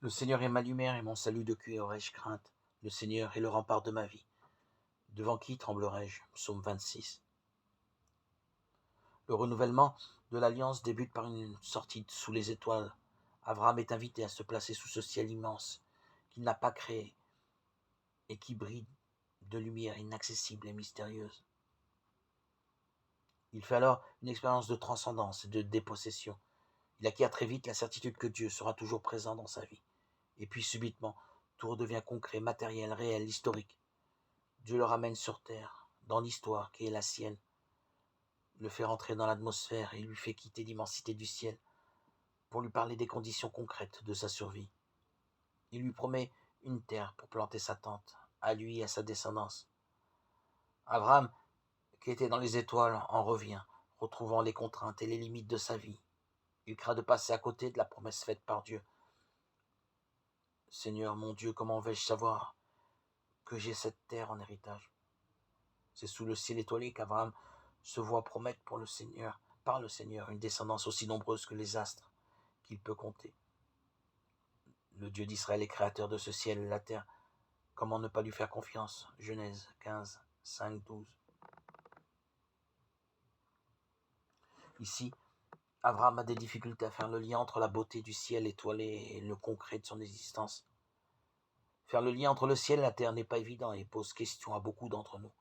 Le Seigneur est ma lumière et mon salut, de qui aurais-je crainte? Le Seigneur est le rempart de ma vie. Devant qui tremblerai-je? Psaume 26. Le renouvellement de l'alliance débute par une sortie sous les étoiles. Abraham est invité à se placer sous ce ciel immense qu'il n'a pas créé et qui brille de lumière inaccessible et mystérieuse. Il fait alors une expérience de transcendance et de dépossession. Il acquiert très vite la certitude que Dieu sera toujours présent dans sa vie. Et puis subitement, tout redevient concret, matériel, réel, historique. Dieu le ramène sur terre, dans l'histoire qui est la sienne, le fait rentrer dans l'atmosphère et lui fait quitter l'immensité du ciel pour lui parler des conditions concrètes de sa survie. Il lui promet une terre pour planter sa tente, à lui et à sa descendance. Abraham, qui était dans les étoiles, en revient, retrouvant les contraintes et les limites de sa vie. Il craint de passer à côté de la promesse faite par Dieu. Seigneur mon Dieu, comment vais-je savoir que j'ai cette terre en héritage? C'est sous le ciel étoilé qu'Abraham se voit promettre par le Seigneur, une descendance aussi nombreuse que les astres qu'il peut compter. Le Dieu d'Israël est créateur de ce ciel et la terre. Comment ne pas lui faire confiance? Genèse 15, 5, 12. Ici, Abraham a des difficultés à faire le lien entre la beauté du ciel étoilé et le concret de son existence. Faire le lien entre le ciel et la terre n'est pas évident et pose question à beaucoup d'entre nous.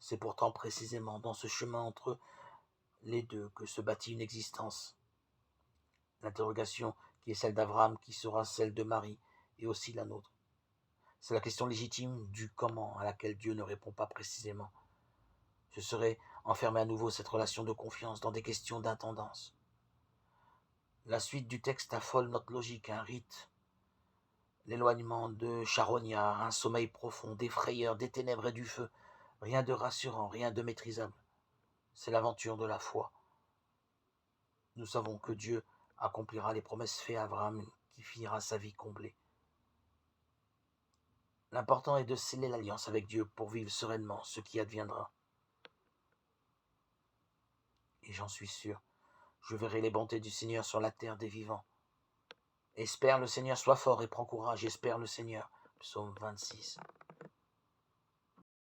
C'est pourtant précisément dans ce chemin entre les deux que se bâtit une existence. L'interrogation qui est celle d'Abraham, qui sera celle de Marie, et aussi la nôtre. C'est la question légitime du comment à laquelle Dieu ne répond pas précisément. Ce serait enfermer à nouveau cette relation de confiance dans des questions d'intendance. La suite du texte affole notre logique, un rite, l'éloignement de charognard, un sommeil profond, des frayeurs, des ténèbres et du feu. Rien de rassurant, rien de maîtrisable. C'est l'aventure de la foi. Nous savons que Dieu accomplira les promesses faites à Abraham, qui finira sa vie comblée. L'important est de sceller l'alliance avec Dieu pour vivre sereinement ce qui adviendra. Et j'en suis sûr, je verrai les bontés du Seigneur sur la terre des vivants. Espère le Seigneur, sois fort et prends courage, espère le Seigneur. Psaume 26.